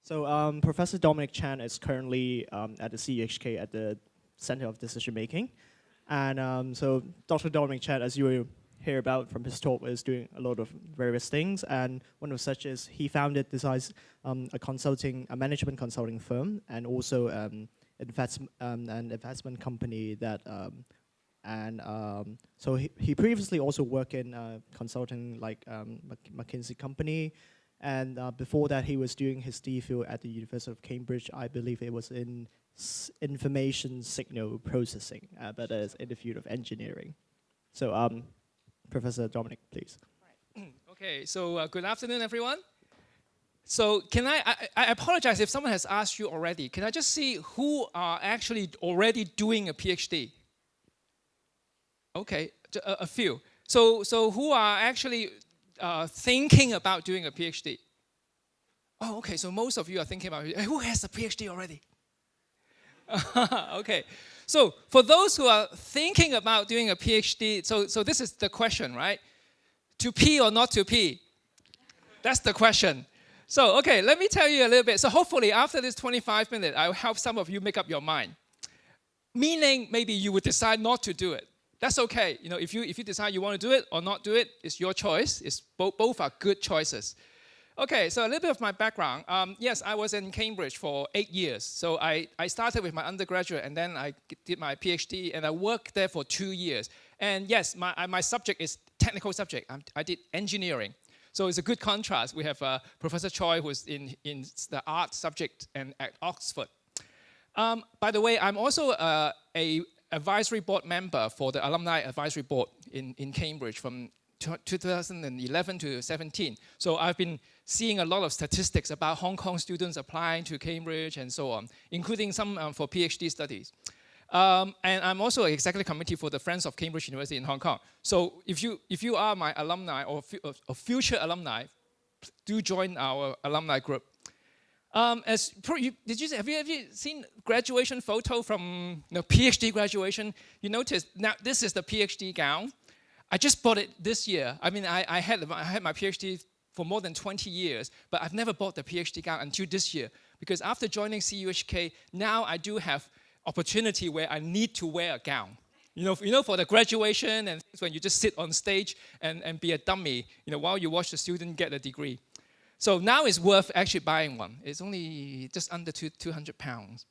So Professor Dominic Chan is currently at the CEHK at the Center of Decision Making. And so Dr. Dominic Chan, as you will hear about from his talk, is doing a lot of various things. And one of such is he founded Decisive, a management consulting firm, and also an investment company that so he previously also worked in consulting like McKinsey Company. And before that, he was doing his DPhil at the University of Cambridge. I believe it was in information signal processing, but it's in the field of engineering. So, Professor Dominic, please. Right. Okay, so good afternoon, everyone. So can I apologize if someone has asked you already. Can I just see who are actually already doing a PhD? Okay, a few. So who are actually thinking about doing a PhD? Oh, okay, so most of you are thinking about it. Who has a PhD already? Okay, so for those who are thinking about doing a PhD, so this is the question, right? To P or not to P? That's the question. So, okay, let me tell you a little bit. So hopefully after this 25 minutes, I'll help some of you make up your mind. Meaning maybe you would decide not to do it. That's okay. You know, if you decide you want to do it or not do it, it's your choice. It's both are good choices. Okay, so a little bit of my background. Yes, I was in Cambridge for 8 years. So I started with my undergraduate and then I did my PhD and I worked there for 2 years. And yes, my subject is technical subject. I did engineering. So it's a good contrast. We have Professor Choi who's in the art subject and at Oxford. By the way, I'm also a advisory board member for the Alumni Advisory Board in Cambridge from 2011 to 17. So I've been seeing a lot of statistics about Hong Kong students applying to Cambridge and so on, including some for PhD studies. And I'm also an executive committee for the Friends of Cambridge University in Hong Kong. So if you are my alumni or future alumni, do join our alumni group. Have you seen graduation photo from PhD graduation? You notice now this is the PhD gown. I just bought it this year. I mean, I had my PhD for more than 20 years, but I've never bought the PhD gown until this year because after joining CUHK, now I do have opportunity where I need to wear a gown. You know, for the graduation and things when you just sit on stage and be a dummy, while you watch the student get a degree. So now it's worth actually buying one. It's only just under £200.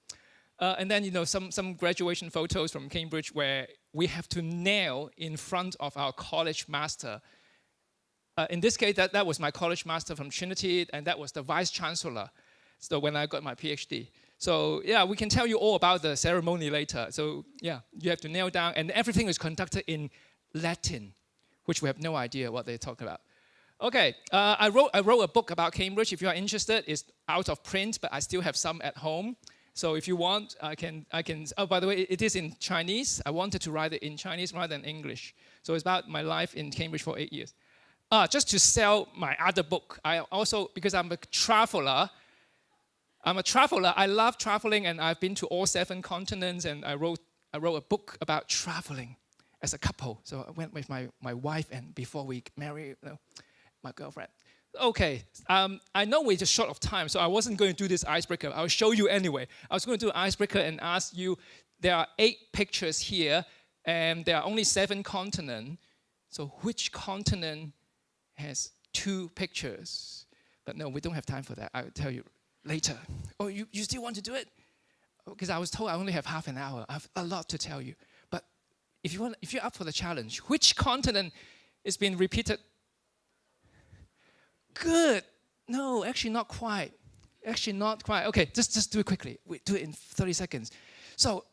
And then, some graduation photos from Cambridge where we have to kneel in front of our college master. In this case, that was my college master from Trinity, and that was the vice chancellor. So when I got my PhD. So yeah, we can tell you all about the ceremony later. So yeah, you have to kneel down, and everything is conducted in Latin, which we have no idea what they're talking about. Okay, I wrote a book about Cambridge. If you are interested, it's out of print, but I still have some at home. So if you want, I can. Oh, by the way, it is in Chinese. I wanted to write it in Chinese rather than English. So it's about my life in Cambridge for 8 years. Just to sell my other book, I also, because I'm a traveler, I love traveling, and I've been to all 7 continents, and I wrote a book about traveling as a couple. So I went with my wife, and before we married, my girlfriend. Okay, I know we're just short of time, so I wasn't going to do this icebreaker. I'll show you anyway. I was going to do an icebreaker and ask you, there are 8 pictures here, and there are only 7 continents. So which continent has 2 pictures? But no, we don't have time for that. I'll tell you later. Oh, you still want to do it? Because I was told I only have half an hour. I have a lot to tell you. But if you're up for the challenge, which continent is being repeated? Good. No, actually not quite. Actually not quite. Okay, just do it quickly. We do it in 30 seconds. So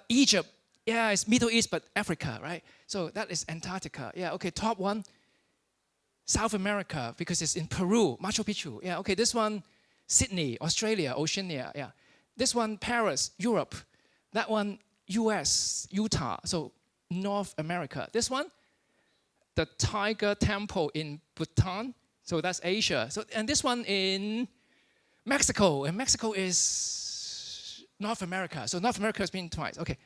Egypt, yeah, it's Middle East, but Africa, right? So that is Antarctica. Yeah, okay, top one. South America, because it's in Peru, Machu Picchu. Yeah, okay, this one, Sydney, Australia, Oceania. Yeah, this one, Paris, Europe. That one, US, Utah, so North America. This one, the Tiger Temple in Bhutan. So that's Asia. So, and this one in Mexico. And Mexico is North America. So North America has been twice. Okay.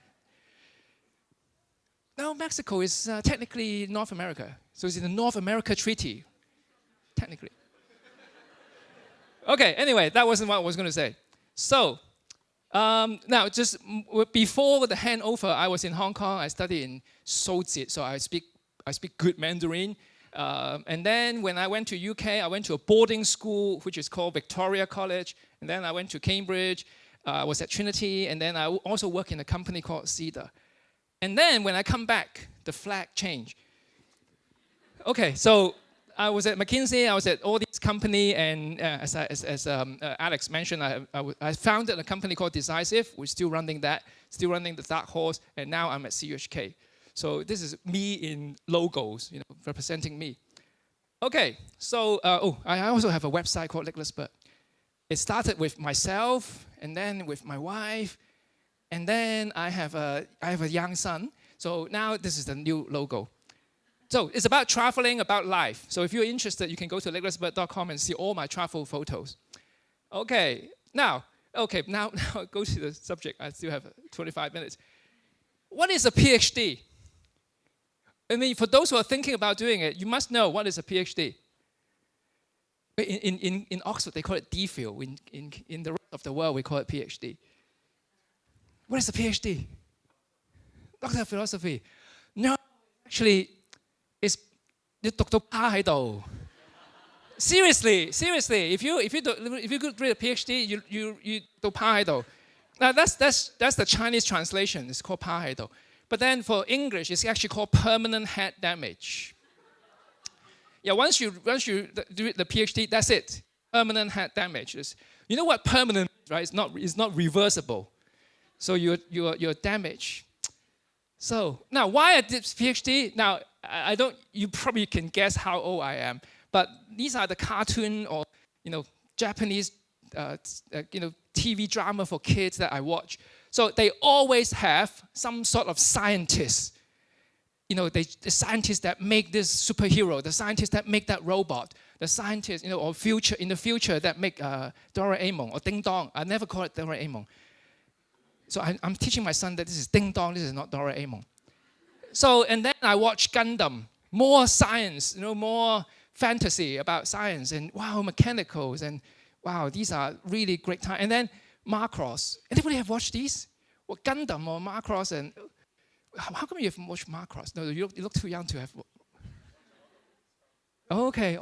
No, Mexico is technically North America. So it's in the North America Treaty, technically. Okay, anyway, that wasn't what I was going to say. So, now, just before the handover, I was in Hong Kong. I studied in Sozit, so I speak good Mandarin. And then when I went to UK, I went to a boarding school, which is called Victoria College. And then I went to Cambridge. I was at Trinity. And then I also worked in a company called Cedar. And then when I come back, the flag changed. Okay, so I was at McKinsey, I was at all these companies, and as Alex mentioned, I founded a company called Decisive. We're still running that, still running the Dark Horse, and now I'm at CUHK. So this is me in logos, representing me. Okay, so I also have a website called Legless Bird. It started with myself, and then with my wife, and then I have a young son. So now this is the new logo. So it's about traveling, about life. So if you're interested, you can go to leglessbird.com and see all my travel photos. Okay, now go to the subject. I still have 25 minutes. What is a PhD? I mean, for those who are thinking about doing it, you must know what is a PhD. In Oxford, they call it DPhil. In the rest of the world, we call it PhD. What is a PhD? Doctor of Philosophy. No, actually, it's 你讀到趴喺度. Seriously, if you could read a PhD, you 讀趴喺度. Now that's the Chinese translation. It's called 趴喺度. But then for English, it's actually called permanent head damage. Yeah, once you do the PhD, that's it. Permanent head damage. You know what permanent, right? It's not reversible. So you're damaged. So now, why I did PhD? Now, you probably can guess how old I am, but these are the cartoon or, Japanese, TV drama for kids that I watch. So they always have some sort of scientist. The scientists that make this superhero, the scientists that make that robot, the scientists, or in the future that make Doraemon or Ding Dong. I never call it Doraemon. So I'm teaching my son that this is Ding Dong, this is not Doraemon. So, and then I watch Gundam, more science, more fantasy about science, and wow, mechanicals, and wow, these are really great times. And then Macross. Anybody have watched these? Well, Gundam or Macross, and how come you have watched Macross? No, you look too young to have. Okay,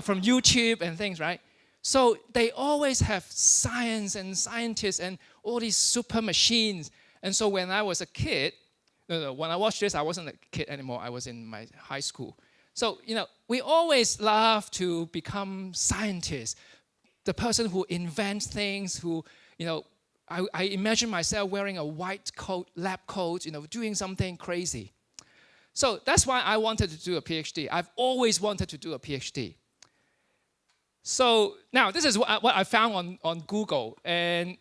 from YouTube and things, right? So they always have science and scientists and all these super machines. And so when I was a kid, when I watched this, I wasn't a kid anymore. I was in my high school. So, we always love to become scientists. The person who invents things, who, I imagine myself wearing a white coat, lab coat, doing something crazy. So that's why I wanted to do a PhD. I've always wanted to do a PhD. So now this is what I found on Google, and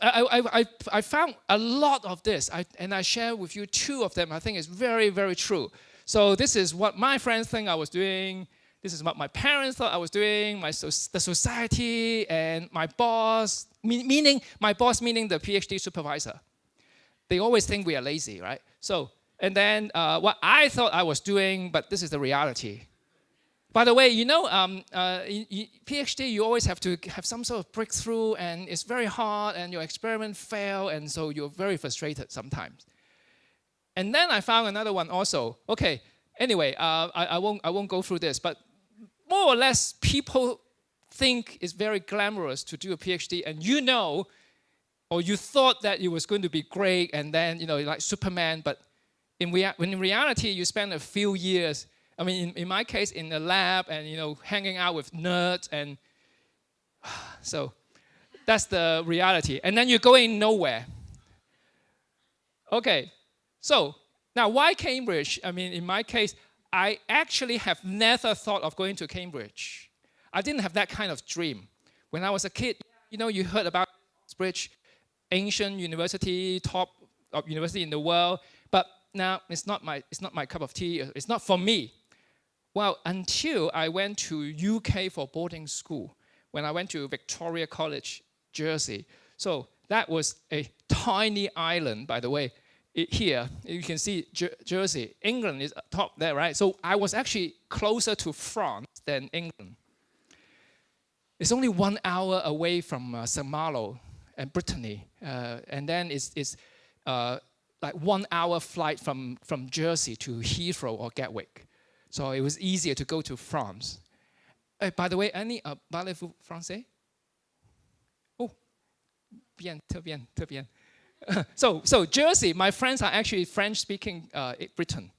I found a lot of this, and I share with you two of them. I think it's very, very true. So this is what my friends think I was doing. This is what my parents thought I was doing. The society and my boss, meaning the PhD supervisor. They always think we are lazy, right? So and then what I thought I was doing, but this is the reality. By the way, in PhD, you always have to have some sort of breakthrough, and it's very hard, and your experiment fail, and so you're very frustrated sometimes. And then I found another one also. Okay, anyway, I won't go through this, but more or less, people think it's very glamorous to do a PhD, and or you thought that it was going to be great, and then, like Superman, but in reality, you spend a few years. I mean, in my case, in the lab and, hanging out with nerds. And so that's the reality. And then you're going nowhere. Okay, so now why Cambridge? I mean, in my case, I actually have never thought of going to Cambridge. I didn't have that kind of dream. When I was a kid, you heard about Cambridge, ancient university, top university in the world. But now it's not my cup of tea. It's not for me. Well, until I went to UK for boarding school, when I went to Victoria College, Jersey. So that was a tiny island, by the way. Here, you can see Jersey. England is top there, right? So I was actually closer to France than England. It's only 1 hour away from St. Malo and Brittany. And then it's like 1 hour flight from Jersey to Heathrow or Gatwick. So it was easier to go to France. By the way, any parlez-vous français? Oh, bien, très bien, très bien. So Jersey, my friends are actually French-speaking Britain.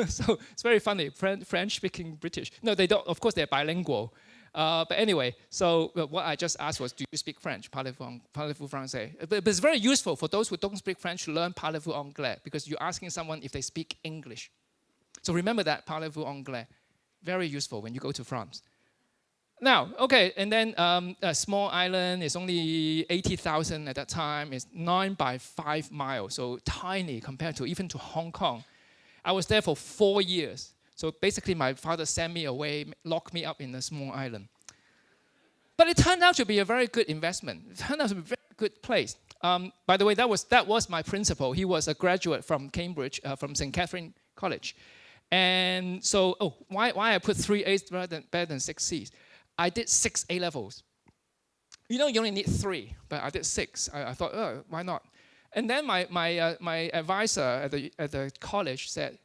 So it's very funny, French-speaking British. No, they don't. Of course, they're bilingual. But anyway, so what I just asked was, do you speak French? Parlez-vous français? But it's very useful for those who don't speak French to learn parlez-vous anglais, because you're asking someone if they speak English. So remember that, parlez-vous anglais. Very useful when you go to France. Now, okay, and then a small island is only 80,000 at that time. It's 9 by 5 miles, so tiny compared to even to Hong Kong. I was there for 4 years. So basically, my father sent me away, locked me up in a small island. But it turned out to be a very good investment. It turned out to be a very good place. By the way, that was my principal. He was a graduate from Cambridge, from St. Catherine College. And so, why I put 3 A's better than 6 C's? I did 6 A levels. You only need 3, but I did 6. I thought, why not? And then my advisor at the college said,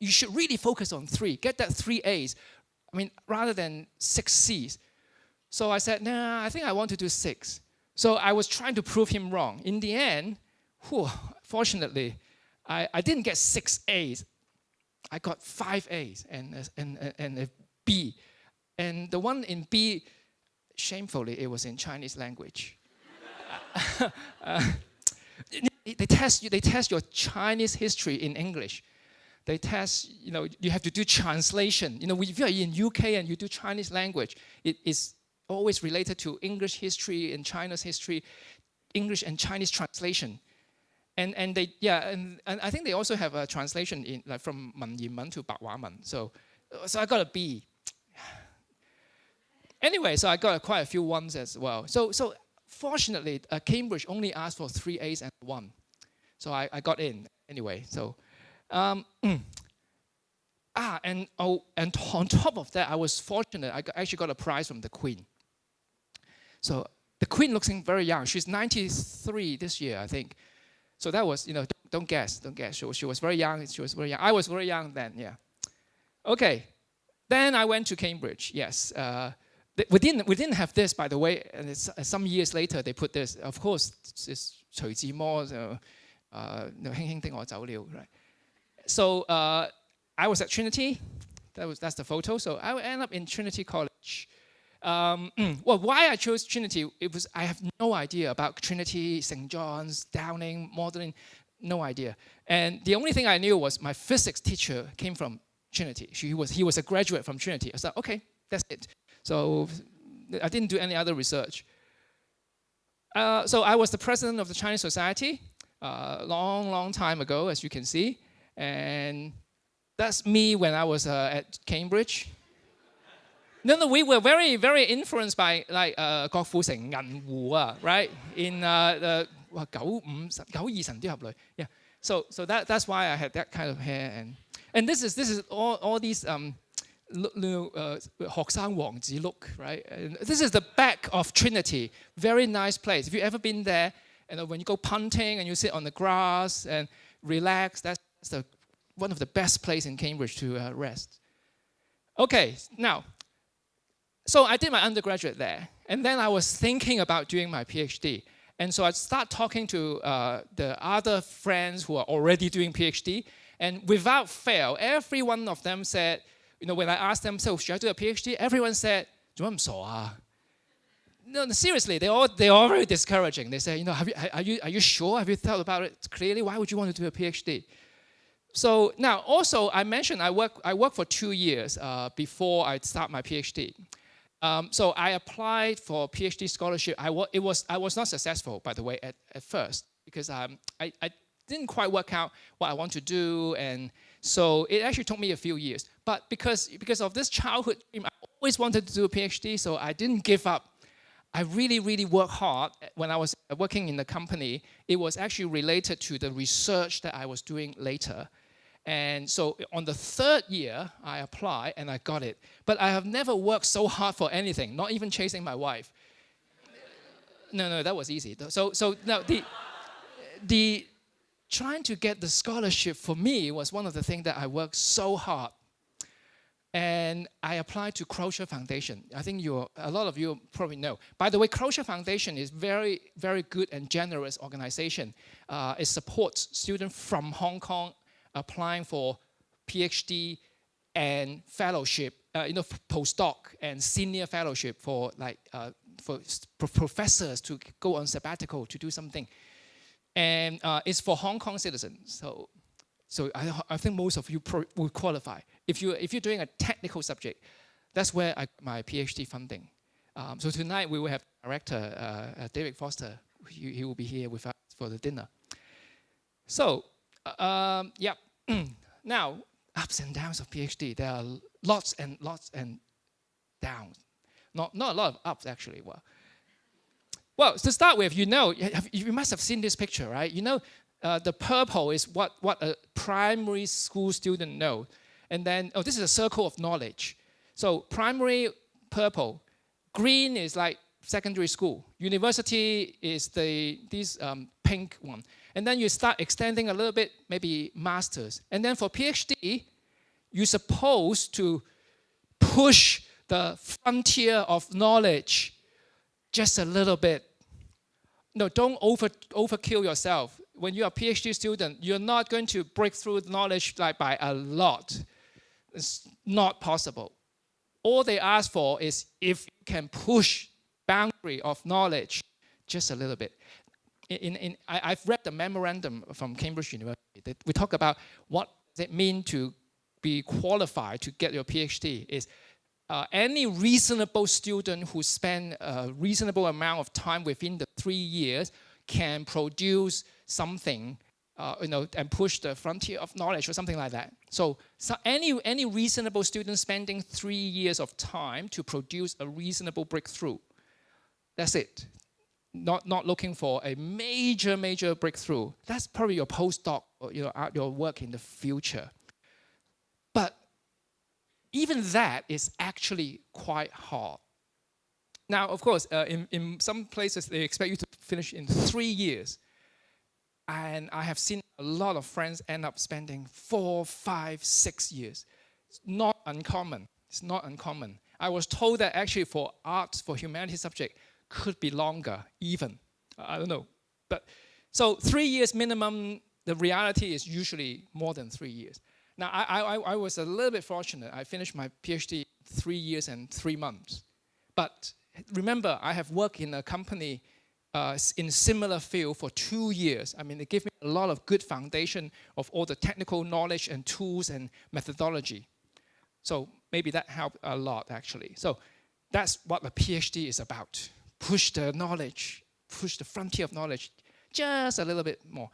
you should really focus on 3. Get that 3 A's. I mean, rather than 6 C's. So I said, nah, I think I want to do 6. So I was trying to prove him wrong. In the end, fortunately, I didn't get 6 A's. I got 5 A's and a B. And the one in B, shamefully, it was in Chinese language. They test your Chinese history in English. They test, you have to do translation. If you're in UK and you do Chinese language, it is always related to English history and China's history, English and Chinese translation. And I think they also have a translation in from 文言文 to 白話文. So I got a B. Anyway, so I got quite a few ones as well. So fortunately, Cambridge only asked for 3 A's and 1. So I got in anyway. So and on top of that, I was fortunate. I actually got a prize from the Queen. So the Queen looking very young. She's 93 this year, I think. So that was, don't guess. She was very young. I was very young then, yeah. Okay. Then I went to Cambridge, yes. We didn't have this, by the way, and some years later they put this. Of course, it's 徐志摩, so, 輕輕的我走了, right? So I was at Trinity. That's the photo. So I ended up in Trinity College. Well, why I chose Trinity, I have no idea about Trinity, St. John's, Downing, Magdalen, no idea. And the only thing I knew was my physics teacher came from Trinity. He was a graduate from Trinity. I said, okay, that's it. So I didn't do any other research. So I was the president of the Chinese Society long time ago, as you can see. And that's me when I was at Cambridge. No, we were very, very influenced by郭富城銀湖 right? In 九二神雕俠侶. Yeah. So that's why I had that kind of hair, and this is all these 學生王子 look, right? And this is the back of Trinity. Very nice place. If you've ever been there, and when you go punting and you sit on the grass and relax, that's one of the best places in Cambridge to rest. Okay, now, so I did my undergraduate there, and then I was thinking about doing my PhD. And so I started talking to the other friends who are already doing PhD, and without fail, every one of them said, when I asked them, so should I do a PhD? Everyone said, 做乜咁傻啊? No, seriously, they're all very discouraging. They say, are you sure? Have you thought about it clearly? Why would you want to do a PhD? So now, also, I mentioned I worked for 2 years before I start my PhD. So I applied for PhD scholarship. I was not successful, by the way, at first, because I didn't quite work out what I want to do, and so it actually took me a few years. But because of this childhood dream, I always wanted to do a PhD, so I didn't give up. I really, really worked hard. When I was working in the company, it was actually related to the research that I was doing later. And so on the third year, I applied and I got it. But I have never worked so hard for anything, not even chasing my wife. No, that was easy. So now the trying to get the scholarship for me was one of the things that I worked so hard. And I applied to Croce Foundation. I think a lot of you probably know. By the way, Croce Foundation is very, very good and generous organization. It supports students from Hong Kong applying for PhD and fellowship, postdoc and senior fellowship for professors to go on sabbatical to do something. And it's for Hong Kong citizens. So I think most of you will qualify. If you're doing a technical subject, that's where I got my PhD funding. So tonight we will have Director David Foster. He will be here with us for the dinner. So, now, ups and downs of PhD. There are lots and downs. Not a lot of ups, actually. Well, to start with, you must have seen this picture, right? The purple is what a primary school student knows. And then, this is a circle of knowledge. So primary, purple. Green is like secondary school. University is this pink one. And then you start extending a little bit, maybe masters. And then for PhD, you're supposed to push the frontier of knowledge just a little bit. No, don't overkill yourself. When you're a PhD student, you're not going to break through knowledge by a lot. It's not possible. All they ask for is if you can push boundary of knowledge just a little bit. I've read the memorandum from Cambridge University that we talk about what does it mean to be qualified to get your PhD is any reasonable student who spend a reasonable amount of time within the 3 years can produce something, and push the frontier of knowledge or something like that. So any reasonable student spending 3 years of time to produce a reasonable breakthrough, that's it. Not looking for a major breakthrough. That's probably your postdoc or your work in the future. But even that is actually quite hard. Now, of course, in some places they expect you to finish in 3 years. And I have seen a lot of friends end up spending 4, 5, 6 years. It's not uncommon. It's not uncommon. I was told that actually for arts, for humanities subject, could be longer even. I don't know. But so 3 years minimum, the reality is usually more than 3 years. Now, I was a little bit fortunate. I finished my PhD 3 years and 3 months. But remember, I have worked in a company in similar field for 2 years. I mean, it gave me a lot of good foundation of all the technical knowledge and tools and methodology. So maybe that helped a lot, actually. So that's what a PhD is about. Push the knowledge, push the frontier of knowledge just a little bit more.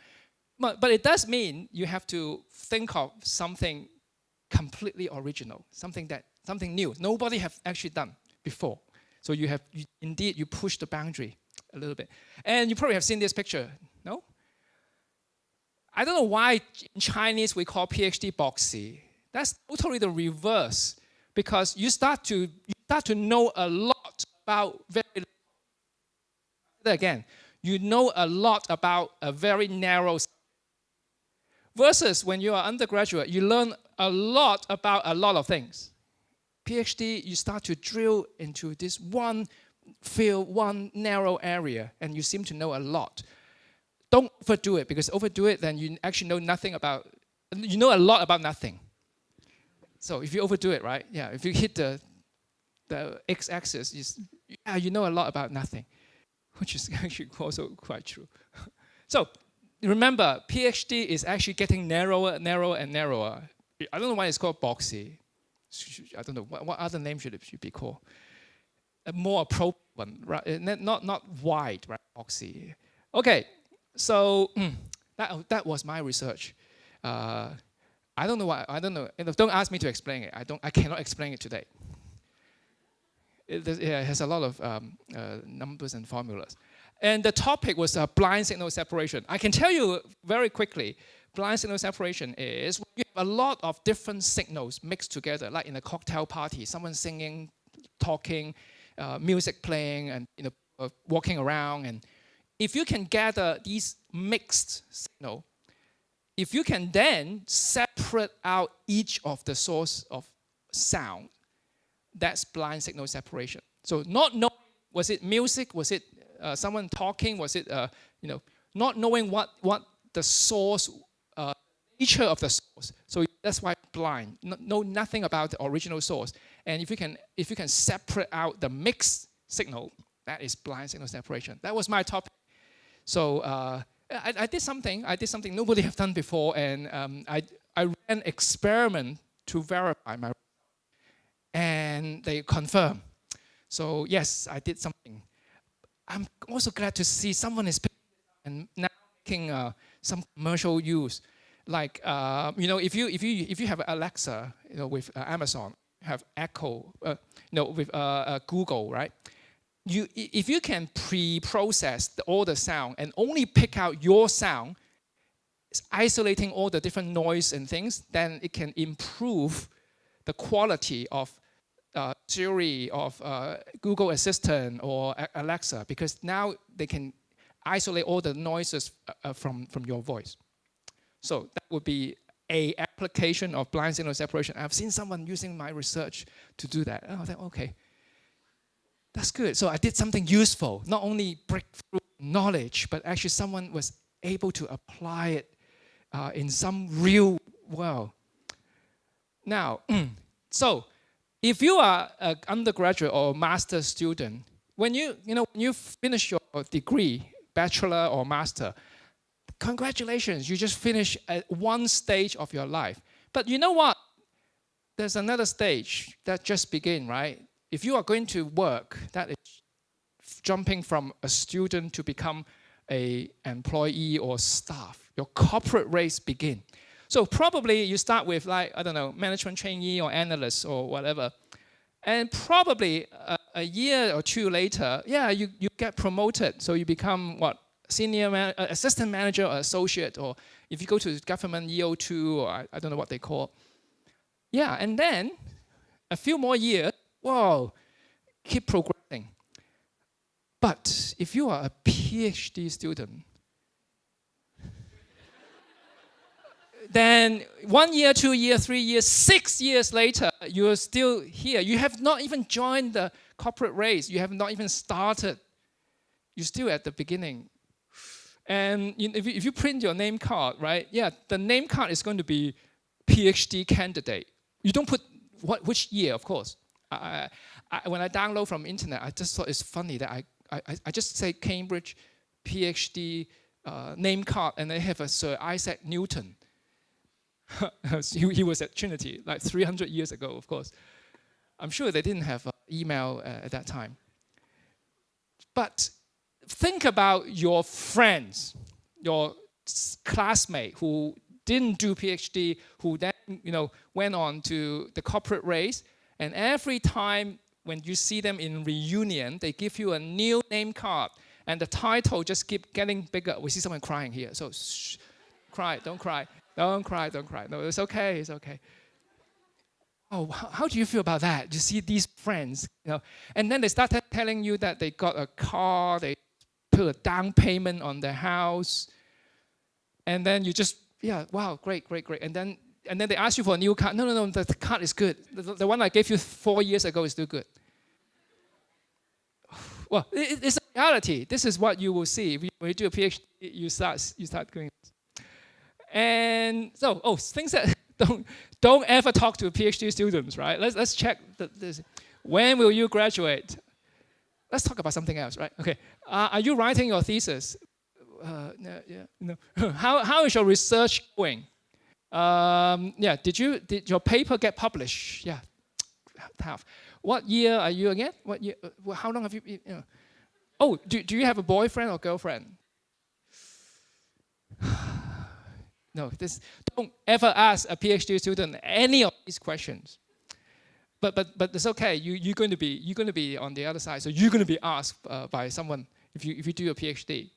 But it does mean you have to think of something completely original, something new. Nobody have actually done before. So you push the boundary a little bit. And you probably have seen this picture, no? I don't know why in Chinese we call PhD boxy. That's totally the reverse, because you start to know a lot about again, you know a lot about a very narrow versus when you are undergraduate, you learn a lot about a lot of things. PhD, you start to drill into this one field, one narrow area, and you seem to know a lot. Don't overdo it, because overdo it, then you actually know nothing about, you know a lot about nothing. So if you overdo it, right? Yeah, if you hit the x-axis, you know a lot about nothing, which is actually also quite true. So remember, PhD is actually getting narrower and narrower. I don't know why it's called boxy. I don't know, what other name should it be called? A more appropriate one, right? Not wide, right? Boxy. Okay, so that was my research. I don't know why. I don't know. Don't ask me to explain it. I cannot explain it today. It has a lot of numbers and formulas. And the topic was blind signal separation. I can tell you very quickly, blind signal separation is when you have a lot of different signals mixed together, like in a cocktail party, someone singing, talking, music playing, and walking around. And if you can gather these mixed signals, if you can then separate out each of the source of sound, that's blind signal separation. So not knowing, was it music, was it someone talking, was it, not knowing what the source, nature of the source. So that's why blind, know nothing about the original source. And if you can separate out the mixed signal, that is blind signal separation. That was my topic. So I did something nobody have done before, and I ran an experiment to verify my, and they confirmed. So yes, I did something. I'm also glad to see someone is and now making some commercial use. Like if you have Alexa, with Amazon, have Echo, with Google, right? If you can pre-process all the sound and only pick out your sound, isolating all the different noise and things, then it can improve the quality of Siri, of Google Assistant or Alexa, because now they can isolate all the noises from your voice. So that would be an application of blind signal separation. I've seen someone using my research to do that. And I thought, okay, that's good. So I did something useful, not only breakthrough knowledge, but actually someone was able to apply it in some real world. Now, so if you are an undergraduate or master's student, when you finish your degree, bachelor or master, congratulations, you just finished one stage of your life. But you know what? There's another stage that just began, right? If you are going to work, that is jumping from a student to become an employee or staff. Your corporate race begin. So probably you start with, like, I don't know, management trainee or analyst or whatever. And probably a year or two later, you get promoted. So you become what? Senior assistant manager or associate, or if you go to government EO2, or I don't know what they call. Yeah, and then a few more years, whoa, keep progressing. But if you are a PhD student, then 1 year, 2 years, 3 years, 6 years later, you're still here. You have not even joined the corporate race. You have not even started. You're still at the beginning. And if you print your name card, right? Yeah, the name card is going to be PhD candidate. You don't put which year, of course. When I download from internet, I just thought it's funny that I just say Cambridge PhD name card, and they have a Sir Isaac Newton. He was at Trinity like 300 years ago, of course. I'm sure they didn't have email at that time. But think about your friends, your classmate who didn't do PhD, who then went on to the corporate race, and every time when you see them in reunion, they give you a new name card, and the title just keep getting bigger. We see someone crying here, so shh, cry, don't cry, don't cry, don't cry. No, it's okay, it's okay. Oh, how do you feel about that? You see these friends, and then they start telling you that they got a car, they put a down payment on their house, and then you just, wow, great. And then they ask you for a new card. No, the card is good. The one I gave you 4 years ago is still good. Well, it's a reality. This is what you will see. When you do a PhD, you start doing this. And so, things that don't ever talk to PhD students, right? Let's check this. When will you graduate? Let's talk about something else, right? Okay. Are you writing your thesis? No. How is your research going? Did your paper get published? Yeah, half. What year are you again? What year? How long have you been? Oh, do you have a boyfriend or girlfriend? No, don't ever ask a PhD student any of these questions. But it's okay. You're going to be on the other side. So you're going to be asked by someone if you do a PhD.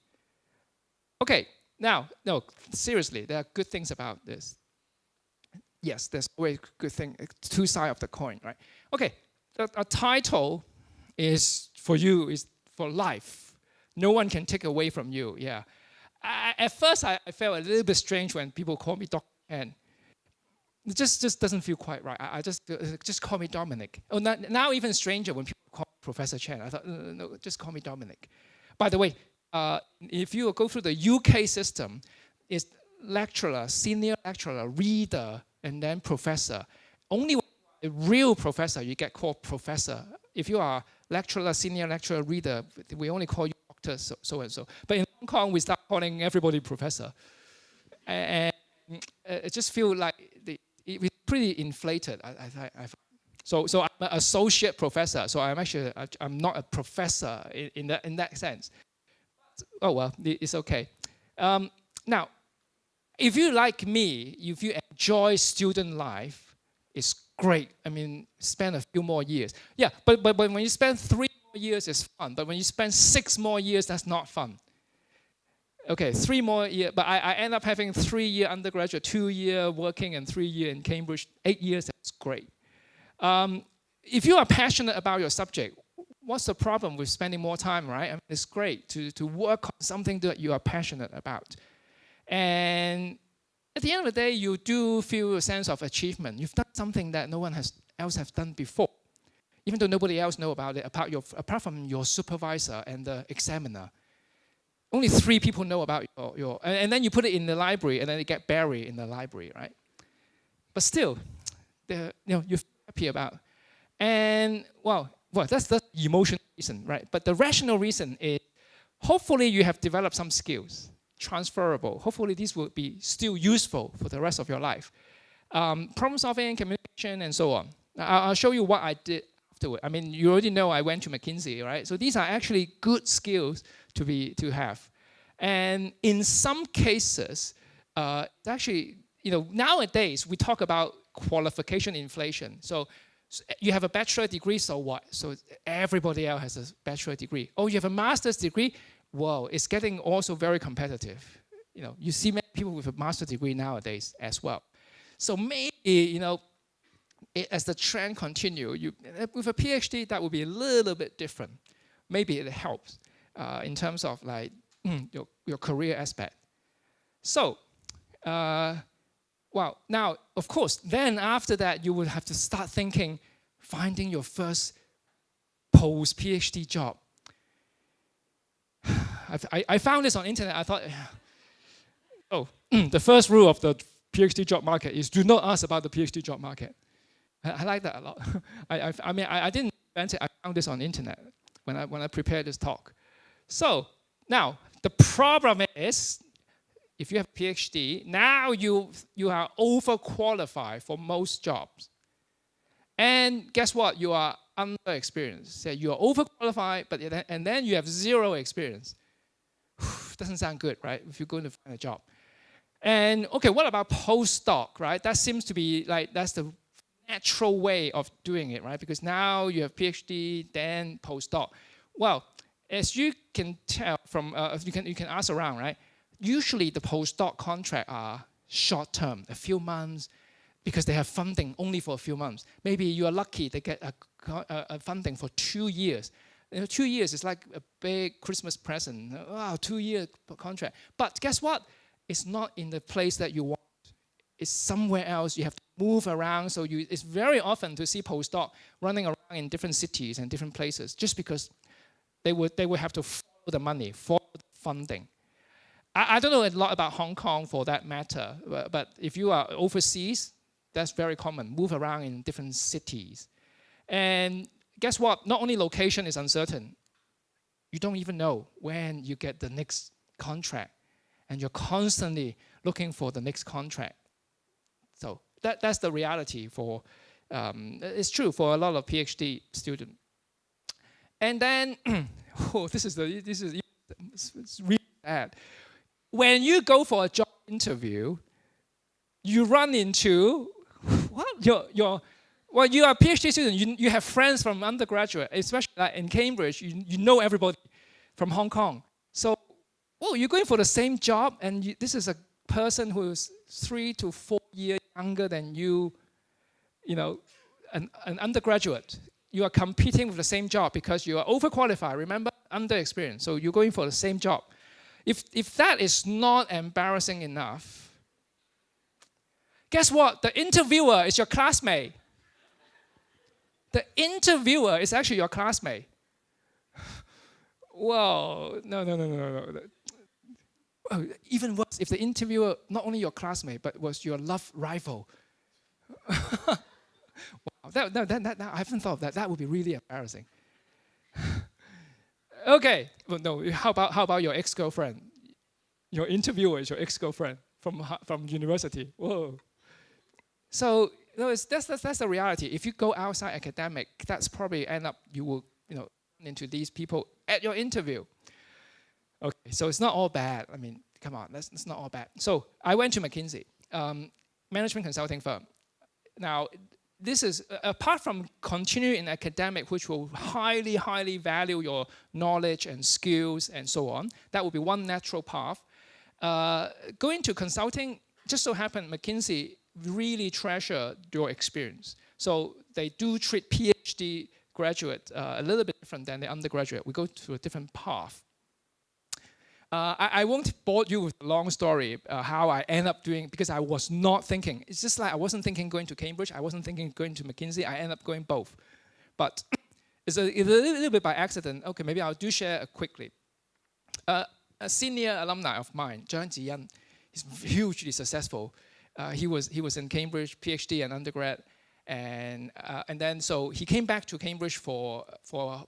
Okay. Now, no, seriously, there are good things about this. Yes, there's always good thing, two sides of the coin, right? Okay, a title is for you, is for life. No one can take away from you, yeah. At first, I felt a little bit strange when people call me Dr. Chan. It just doesn't feel quite right. I just call me Dominic. Oh, now even stranger when people call me Professor Chan. I thought, no, just call me Dominic. By the way, if you go through the UK system, it's lecturer, senior lecturer, reader, and then professor. Only a real professor you get called professor. If you are lecturer, senior lecturer, reader, we only call you doctor so and so. But in Hong Kong, we start calling everybody professor. And it just feels like it's pretty inflated. So I'm an associate professor. So I'm not a professor in that sense. Oh well, it's okay. Now, if you like me, if you enjoy student life, it's great. I mean, spend a few more years. Yeah, but when you spend 3 more years, it's fun. But when you spend 6 more years, that's not fun. Okay, 3 more years, but I end up having 3-year undergraduate, 2-year working, and 3-year in Cambridge, 8 years, that's great. If you are passionate about your subject, what's the problem with spending more time, right? I mean, it's great to work on something that you are passionate about. And at the end of the day, you do feel a sense of achievement. You've done something that no one else has done before, even though nobody else knows about it, apart from your supervisor and the examiner. Only 3 people know about your and then you put it in the library, and then it gets buried in the library, right? But still, you're happy about. And well, that's the emotional reason, right? But the rational reason is, hopefully you have developed some skills, transferable. Hopefully these will be still useful for the rest of your life. Problem solving, communication, and so on. I'll show you what I did afterward. I mean, you already know I went to McKinsey, right? So these are actually good skills to have. And in some cases, it's actually, nowadays we talk about qualification inflation. So you have a bachelor degree, so what? So everybody else has a bachelor degree. Oh, you have a master's degree? Whoa, it's getting also very competitive. You see many people with a master's degree nowadays as well. So maybe, as the trend continues, with a PhD, that would be a little bit different. Maybe it helps in terms of like your career aspect. So, well, now, of course, then after that, you would have to start thinking, finding your first post-PhD job. I found this on internet. I thought, the first rule of the PhD job market is do not ask about the PhD job market. I like that a lot. I didn't invent it. I found this on internet when I prepared this talk. So now the problem is, if you have a PhD, now you are overqualified for most jobs. And guess what? You are underexperienced. So you are overqualified, and then you have 0 experience. Doesn't sound good, right? If you're going to find a job. And okay, what about postdoc, right? That seems to be like, that's the natural way of doing it, right? Because now you have PhD, then postdoc. Well, as you can tell from, you can ask around, right? Usually the postdoc contract are short term, a few months, because they have funding only for a few months. Maybe you are lucky they get a funding for 2 years. 2 years is like a big Christmas present. Wow, 2-year contract. But guess what? It's not in the place that you want. It's somewhere else. You have to move around. So it's very often to see postdoc running around in different cities and different places, just because they would have to follow the money, follow the funding. I don't know a lot about Hong Kong for that matter, but if you are overseas, that's very common. Move around in different cities. And guess what? Not only location is uncertain, you don't even know when you get the next contract. And you're constantly looking for the next contract. So that's the reality for, it's true for a lot of PhD students. And then, this is it's really bad. When you go for a job interview, you run into, what? You are a PhD student, you have friends from undergraduate, especially like in Cambridge, you know everybody from Hong Kong. So well, you're going for the same job, and this is a person who's 3 to 4 years younger than you, an undergraduate. You are competing with the same job because you are overqualified, remember, underexperienced. So you're going for the same job. If that is not embarrassing enough, guess what? The interviewer is your classmate. The interviewer is actually your classmate. Well, no. Oh, even worse, if the interviewer, not only your classmate, but was your love rival. Wow, I haven't thought of that. That would be really embarrassing. Okay, well, no. How about your ex-girlfriend? Your interviewer is your ex-girlfriend from university. Whoa. So that's the reality. If you go outside academic, that's probably you will run into these people at your interview. Okay, so it's not all bad. I mean, come on, it's not all bad. So I went to McKinsey, management consulting firm. Now, this is, apart from continuing in academic, which will highly, highly value your knowledge and skills and so on, that will be one natural path. Going to consulting, just so happened McKinsey really treasure your experience. So they do treat PhD graduate a little bit different than the undergraduate. We go through a different path. I won't bore you with a long story how I end up doing, because I was not thinking. It's just like I wasn't thinking going to Cambridge. I wasn't thinking going to McKinsey. I ended up going both. But it's a little bit by accident. Okay, maybe I'll do share quickly. A senior alumni of mine, Zhang Jiyan, he's hugely successful. He was in Cambridge, PhD and undergrad. And then so he came back to Cambridge for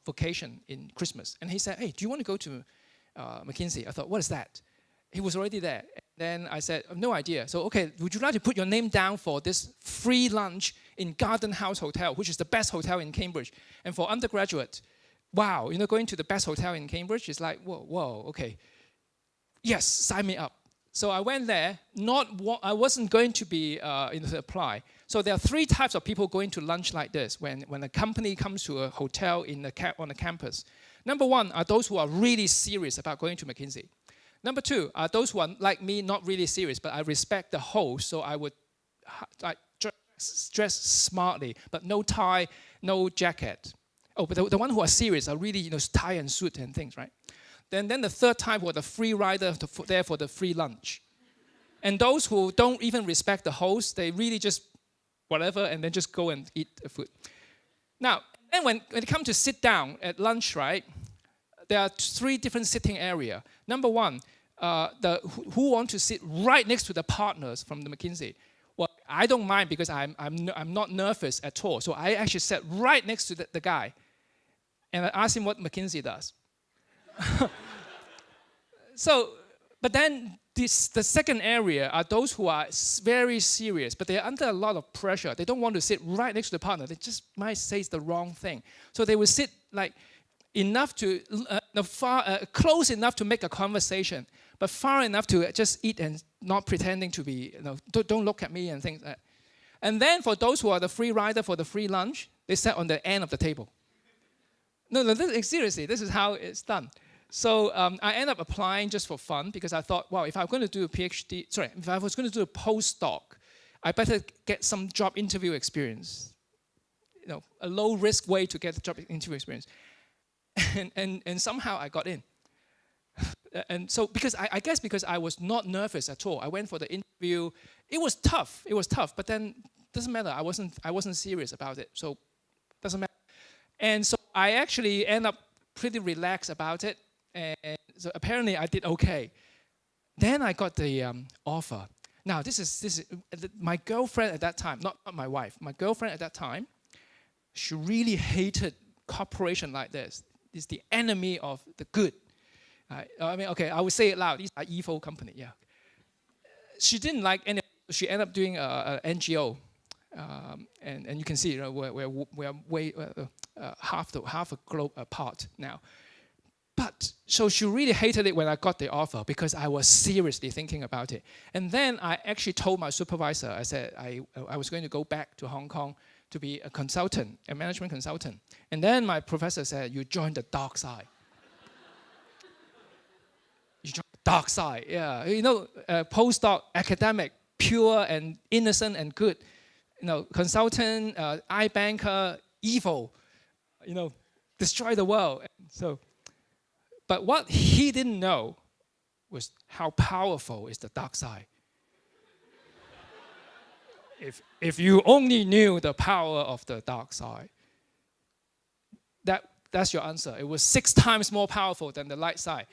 vacation in Christmas. And he said, hey, do you want to go to McKinsey? I thought, what is that? He was already there. Then I said, no idea. So, okay, would you like to put your name down for this free lunch in Garden House Hotel, which is the best hotel in Cambridge? And for undergraduate, wow, going to the best hotel in Cambridge is like, whoa, okay. Yes, sign me up. So I went there. I wasn't going to be to apply. So there are 3 types of people going to lunch like this when a company comes to a hotel on the campus. Number 1 are those who are really serious about going to McKinsey. Number 2 are those who are like me, not really serious, but I respect the host, so I would dress smartly, but no tie, no jacket. Oh, but the one who are serious are really tie and suit and things, right? Then the 3rd type were the free rider there for the free lunch. And those who don't even respect the host, they really just whatever and then just go and eat the food. Now, and when it comes to sit down at lunch, right, there are 3 different sitting areas. Number 1, who want to sit right next to the partners from the McKinsey. Well, I don't mind because I'm not nervous at all. So I actually sat right next to the guy. And I asked him what McKinsey does. So, but then the second area are those who are very serious, but they're under a lot of pressure. They don't want to sit right next to the partner. They just might say the wrong thing. So they will sit like enough to, close enough to make a conversation, but far enough to just eat and not pretending to be, don't look at me and things like that. And then for those who are the free rider for the free lunch, they sat on the end of the table. No, seriously, this is how it's done. So I ended up applying just for fun because I thought, wow, if I was going to do a PhD, if I was going to do a postdoc, I better get some job interview experience. A low-risk way to get the job interview experience. And somehow I got in. And so I guess because I was not nervous at all, I went for the interview. It was tough, but then doesn't matter. I wasn't serious about it, so doesn't matter. And so I actually end up pretty relaxed about it. And so apparently I did okay. Then I got the offer. Now this is my girlfriend at that time, not my wife. My girlfriend at that time, she really hated corporation like this. It's the enemy of the good. I mean, okay, I would say it loud. These are evil company. Yeah. She didn't like any. She ended up doing a NGO, and you can see we're way half a globe apart now. But so she really hated it when I got the offer because I was seriously thinking about it. And then I actually told my supervisor, I said I was going to go back to Hong Kong to be a consultant, a management consultant. And then my professor said, you joined the dark side. You joined the dark side. Yeah, you know, postdoc, academic, pure and innocent and good. You know, consultant, iBanker, evil. You know, destroy the world. So, but what he didn't know was how powerful is the dark side. If you only knew the power of the dark side, that's your answer. It was 6 times more powerful than the light side.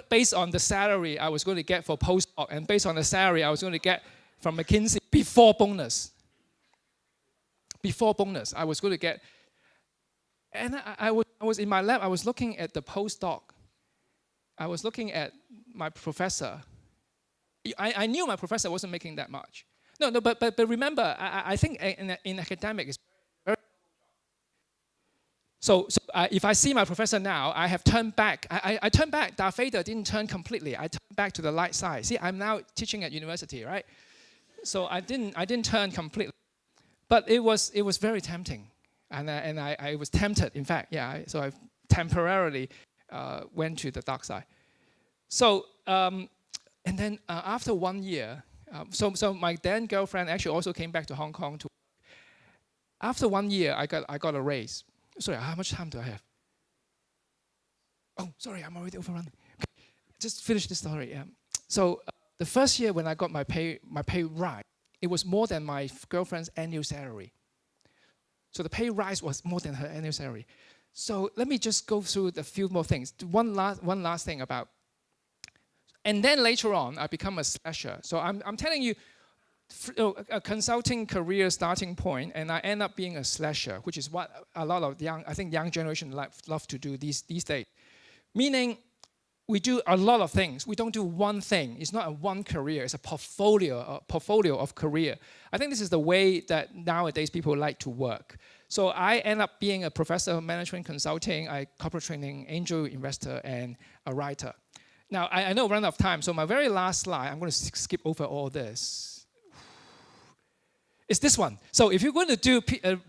Based on the salary I was going to get for postdoc, and based on the salary I was going to get from McKinsey before bonus. Before bonus, I was going to get. And I was in my lab, I was looking at the postdoc. I was looking at my professor. I knew my professor wasn't making that much. No, but remember, I think in academic, it's very. So if I see my professor now, I have turned back. I turned back. Darth Vader didn't turn completely. I turned back to the light side. See, I'm now teaching at university, right? So I didn't turn completely, but it was very tempting, and I was tempted. In fact, yeah. So I temporarily went to the dark side. So and then after 1 year, so my then girlfriend actually also came back to Hong Kong. After 1 year, I got a raise. Sorry, how much time do I have? Oh, sorry, I'm already overrun. Okay. Just finish this story. Yeah. So the first year when I got my pay rise, it was more than my girlfriend's annual salary. So the pay rise was more than her annual salary. So let me just go through a few more things. One last thing about. And then later on, I become a slasher. So I'm telling you, a consulting career starting point, and I end up being a slasher, which is what a lot of young generation love to do these days. Meaning, we do a lot of things. We don't do one thing. It's not a one career. It's a portfolio of career. I think this is the way that nowadays people like to work. So I end up being a professor of management consulting, corporate training, angel investor, and a writer. Now, I know I run out of time, so my very last slide, I'm going to skip over all this. It's this one. So if you're going to do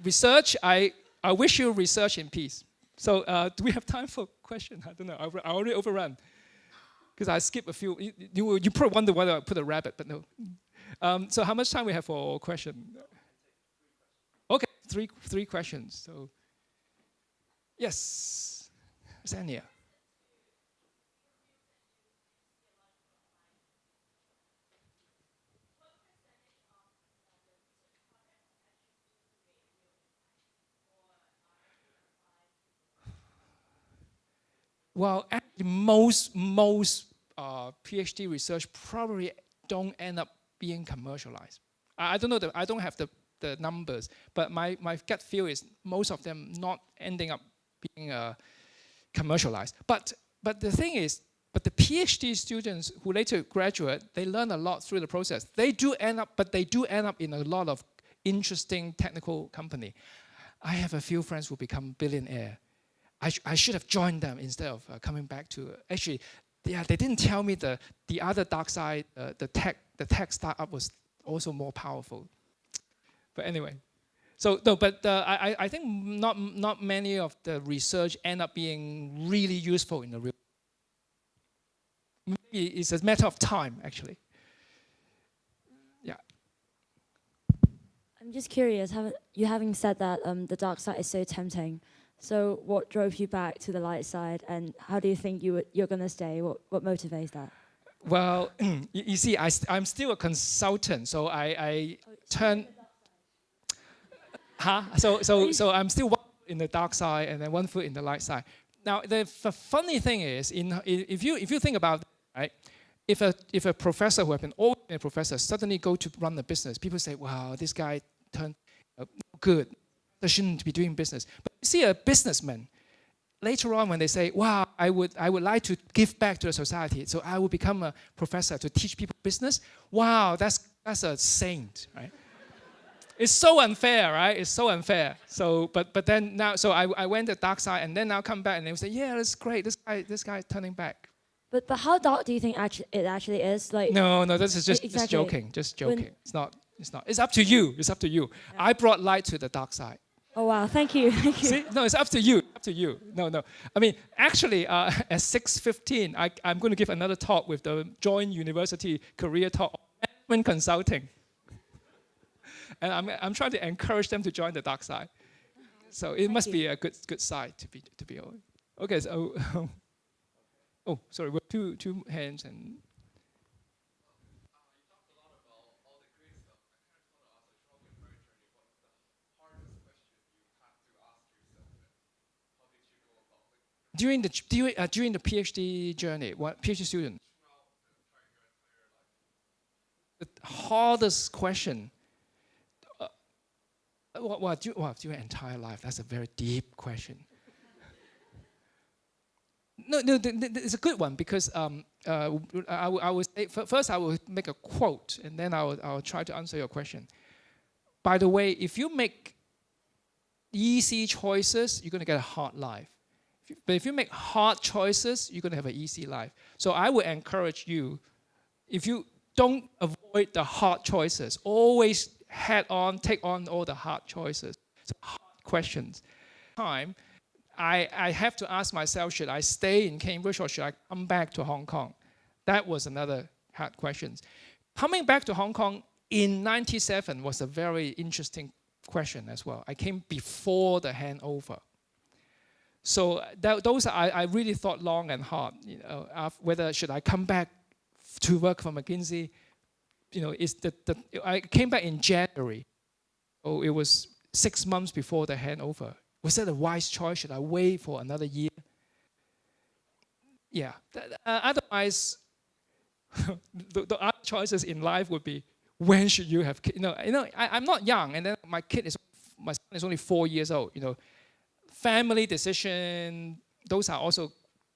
research, I wish you research in peace. So do we have time for questions? I don't know. I already overrun. Because I skipped a few. You probably wonder whether I put a rabbit, but no. So how much time we have for question? Okay, three questions. So yes, Zania. Well, actually, most PhD research probably don't end up being commercialized. I don't know. I don't have the numbers, but my gut feel is most of them not ending up being commercialized. But the thing is, but the PhD students who later graduate, they learn a lot through the process. They do end up in a lot of interesting technical company. I have a few friends who become billionaire. I should have joined them instead of coming back to. Actually, yeah, they didn't tell me the other dark side. The tech startup was also more powerful. But anyway, so no, but I think not many of the research end up being really useful in the real. Maybe it's a matter of time, actually. Yeah. I'm just curious. Having said that, the dark side is so tempting. So what drove you back to the light side, and how do you think you're going to stay? What motivates that? Well, you see, I'm still a consultant, so I turn. So I'm still one foot in the dark side and then one foot in the light side. Now the funny thing is, if you think about it, right, if a professor who have been always been a professor suddenly go to run a business, people say, "Wow, this guy turned good. They shouldn't be doing business." But you see a businessman, later on when they say, "Wow, I would like to give back to the society, so I will become a professor to teach people business." Wow, that's a saint, right? It's so unfair, right? It's so unfair. So, but then now, so I went to the dark side, and then now come back, and they will say, "Yeah, that's great. This guy is turning back." But how dark do you think it actually is? Like no, this is just joking. Just joking. It's not. It's up to you. It's up to you. Yeah. I brought light to the dark side. Oh wow, thank you, thank you. See, no, it's up to you. Up to you. No, no. I mean, actually, at 6:15, I'm going to give another talk with the Joint University Career Talk on Management Consulting, and I'm trying to encourage them to join the dark side. So it must be a good side to be on. Okay. So, oh, sorry. We have two hands and. During the PhD journey, what PhD student? The hardest question. During your entire life? That's a very deep question. No, it's a good one because I will say, first I will make a quote and then I will try to answer your question. By the way, if you make easy choices, you're going to get a hard life. But if you make hard choices, you're going to have an easy life. So I would encourage you, if you don't avoid the hard choices, always head on, take on all the hard choices. So hard questions. I have to ask myself, should I stay in Cambridge or should I come back to Hong Kong? That was another hard question. Coming back to Hong Kong in '97 was a very interesting question as well. I came before the handover. So those I really thought long and hard. Whether should I come back to work for McKinsey? I came back in January. Oh, it was 6 months before the handover. Was that a wise choice? Should I wait for another year? Yeah. Otherwise, the other choices in life would be when should you have kids? I'm not young, and then my son is only 4 years old. Family decision, those are also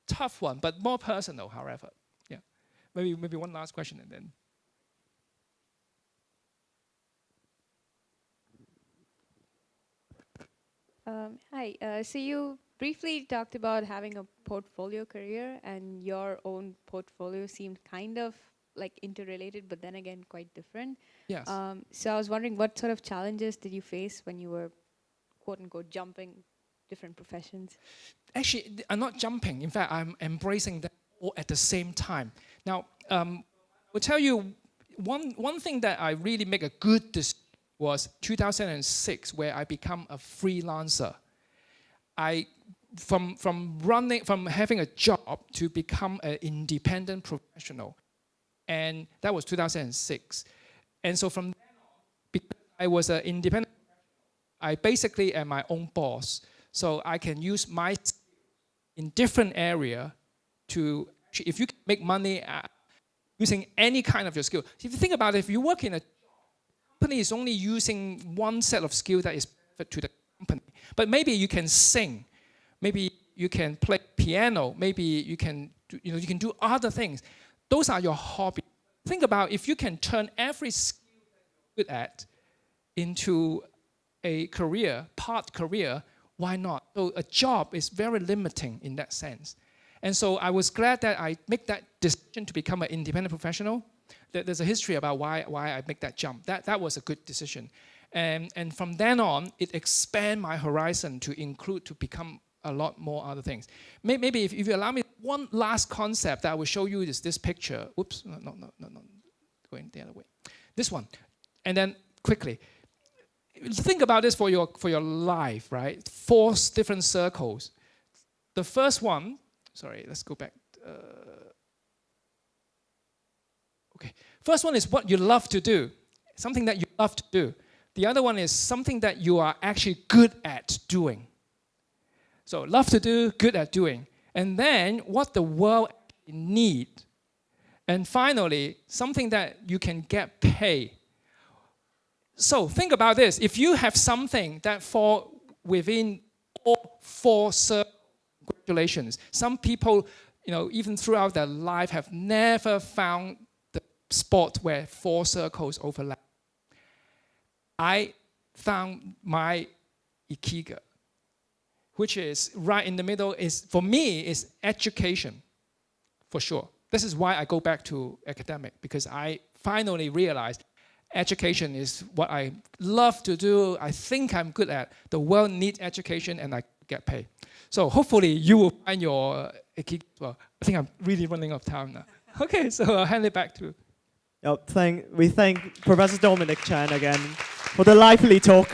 tough ones, but more personal, however. Yeah. Maybe one last question and then. Hi. So you briefly talked about having a portfolio career, and your own portfolio seemed kind of like interrelated, but then again quite different. Yes. So I was wondering, what sort of challenges did you face when you were, quote unquote, jumping different professions? Actually, I'm not jumping. In fact, I'm embracing them all at the same time. Now, I will tell you one thing that I really make a good decision was 2006, where I become a freelancer. From having a job to become an independent professional, and that was 2006. And so from then on, because I was an independent, I basically am my own boss. So I can use my skills in different area to, if you can make money using any kind of your skill. If you think about it, if you work in a company, is only using one set of skill that is perfect to the company. But maybe you can sing, maybe you can play piano, maybe you can do other things. Those are your hobbies. Think about if you can turn every skill that you're good at into a career, part career. Why not? So a job is very limiting in that sense. And so I was glad that I make that decision to become an independent professional. There's a history about why I make that jump. That was a good decision. And from then on, it expanded my horizon to become a lot more other things. Maybe if you allow me, one last concept that I will show you is this picture. Oops, no, going the other way. This one. And then quickly. Think about this for your life, right? 4 different circles. The first one, sorry, let's go back. Okay. First one is what you love to do, something that you love to do. The other one is something that you are actually good at doing. So love to do, good at doing. And then what the world needs. And finally, something that you can get paid. So think about this. If you have something that falls within all 4 circles, congratulations. Some people, even throughout their life have never found the spot where 4 circles overlap. I found my ikigai, which is right in the middle, for me, is education, for sure. This is why I go back to academic, because I finally realized education is what I love to do, I think I'm good at. The world needs education and I get paid. So hopefully you will find your well, I think I'm really running out of time now. Okay, so I'll hand it back to. We thank Professor Dominic Chan again for the lively talk.